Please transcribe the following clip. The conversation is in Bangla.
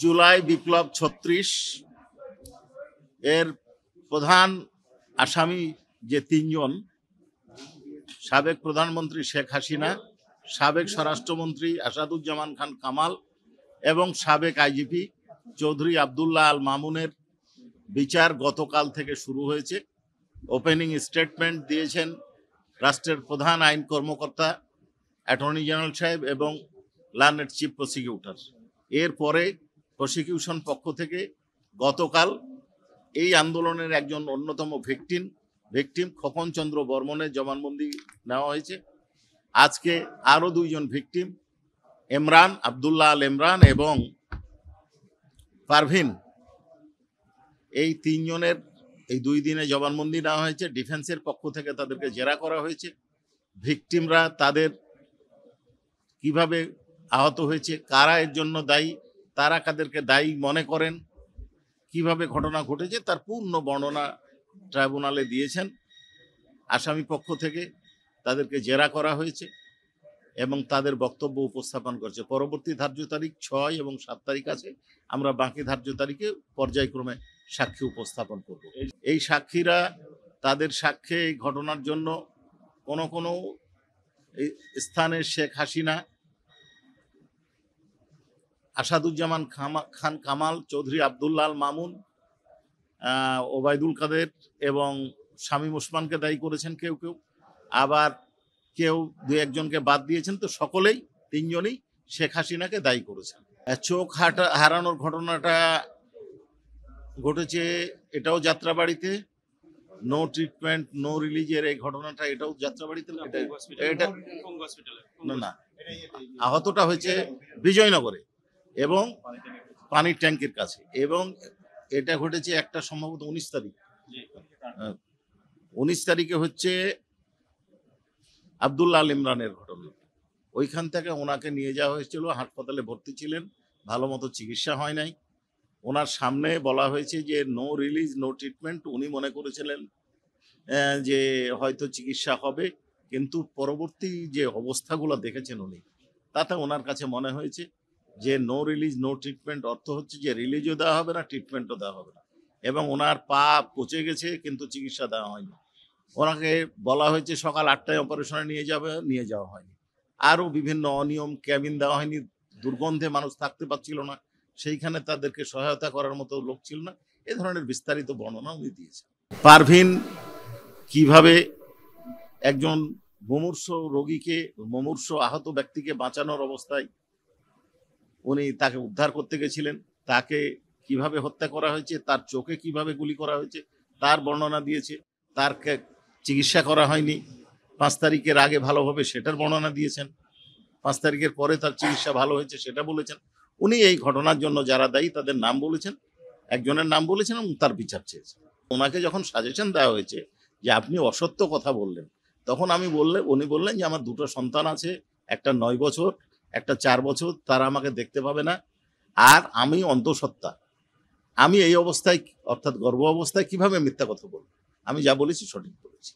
জুলাই বিপ্লব ৩৬ এর প্রধান আসামি যে তিনজন, সাবেক প্রধানমন্ত্রী শেখ হাসিনা, সাবেক স্বরাষ্ট্রমন্ত্রী আসাদুজ্জামান খান কামাল এবং সাবেক আইজিপি চৌধুরী আবদুল্লাহ আল মামুনের বিচার গতকাল থেকে শুরু হয়েছে। ওপেনিং স্টেটমেন্ট দিয়েছেন রাষ্ট্রের প্রধান আইন কর্মকর্তা অ্যাটর্নি জেনারেল সাহেব এবং লার্নেড চিফ প্রসিকিউটর। এরপরে প্রসিকিউশন পক্ষ থেকে গতকাল এই আন্দোলনের একজন অন্যতম ভিকটিম খোকন চন্দ্র বর্মনের জবানবন্দি নেওয়া হয়েছে। আজকে আরও দুইজন ভিকটিম, ইমরান, আবদুল্লাহ আল ইমরান এবং পারভিন, এই তিনজনের এই 2 দিনে জবানবন্দি নেওয়া হয়েছে। ডিফেন্সের পক্ষ থেকে তাদেরকে জেরা করা হয়েছে। ভিকটিমরা তাদের কিভাবে আহত হয়েছে, কারা এর জন্য দায়ী, তারা কাদেরকে দায়ী মনে করেন, কিভাবে ঘটনা ঘটেছে তার পূর্ণ বর্ণনা ট্রাইব্যুনালে দিয়েছেন। আসামি পক্ষ থেকে তাদেরকে জেরা করা হয়েছে এবং তাদের বক্তব্য উপস্থাপন করছে। পরবর্তী ধার্য তারিখ 6 এবং 7 তারিখ আছে। আমরা বাকি ধার্য তারিখে পর্যায়ক্রমে সাক্ষী উপস্থাপন করব। এই সাক্ষীরা তাদের সাক্ষ্যে এই ঘটনার জন্য কোনো স্থানে শেখ হাসিনা, আসাদুজ্জামান খান কামাল, চৌধুরী আবদুল্লাহ আল মামুন, ওবায়দুল কাদের এবং শামীম ওসমানকে দায়ী করেছেন কেউ কেউ, আবার কেউ 2-1জনকে বাদ দিয়েছেন। তো সকলেই, তিনজনই শেখ হাসিনাকে দায়ী করেছেন। চোখ হারানোর ঘটনাটা ঘটেছে, এটাও যাত্রাবাড়িতে। নো ট্রিটমেন্ট নো রিলিজের এই ঘটনাটা, এটাও যাত্রাবাড়িতে। এটা না, আহতটা হয়েছে বিজয়নগরে এবং পানির ট্যাঙ্কের কাছে, এবং এটা ঘটেছে একটা সম্ভবত 19 তারিখ। 19 তারিখে হচ্ছে আবদুল্লাহ আল ইমরানের ঘটনা। ওইখান থেকে ওনাকে নিয়ে যাওয়া হয়েছিল, হাসপাতালে ভর্তি ছিলেন, ভালো মতো চিকিৎসা হয় নাই। ওনার সামনে বলা হয়েছে যে নো রিলিজ নো ট্রিটমেন্ট। উনি মনে করেছিলেন যে হয়তো চিকিৎসা হবে, কিন্তু পরবর্তী যে অবস্থাগুলো দেখেছেন উনি, তাতে ওনার কাছে মনে হয়েছে যে নো রিলিজ নো ট্রিটমেন্ট অর্থ হচ্ছে যে রিলিজও দেওয়া হবে না, ট্রিটমেন্টও দেওয়া হবে না, এবং ওনার পা পচে গেছে কিন্তু চিকিৎসা দেওয়া হয়নি। ওনাকে বলা হয়েছে সকাল 8টায় অপারেশনে নিয়ে যাওয়া হয়নি। আরও বিভিন্ন অনিয়ম, ক্যাবিন দেওয়া হয়নি, দুর্গন্ধে মানুষ থাকতে পারছিল না, সেইখানে তাদেরকে সহায়তা করার মতো লোক ছিল না। এ ধরনের বিস্তারিত বর্ণনা উনি দিয়েছেন। পারভিন কিভাবে একজন মুমূর্ষ রোগীকে, মুমূর্ষ আহত ব্যক্তিকে বাঁচানোর অবস্থায় উনি তাকে উদ্ধার করতে গেছিলেন, তাকে কিভাবে হত্যা করা হয়েছে, তার চোখে কিভাবে গুলি করা হয়েছে তার বর্ণনা দিয়েছে। তার চিকিৎসা করা হয়নি, 5 তারিখের আগে ভালো হবে সেটার বর্ণনা দিয়েছেন। 5 তারিখের পরে তার চিকিৎসা ভালো হয়েছে সেটা বলেছেন। উনি এই ঘটনার জন্য যারা দায়ী তাদের নাম বলেছেন, একজনের নাম বলেছেন এবং তার বিচার চেয়েছেন। ওনাকে যখন সাজেশন দেওয়া হয়েছে যে আপনি অসত্য কথা বললেন, তখন উনি বললেন যে আমার 2টো সন্তান আছে, একটা 9 বছর, একটা 4 বছর, তারা আমাকে দেখতে পাবে না, আর আমি অন্তঃসত্ত্বা, আমি এই অবস্থায় অর্থাৎ গর্ভ অবস্থায় কিভাবে মিথ্যা কথা বলবো, আমি যা বলেছি সঠিক বলেছি।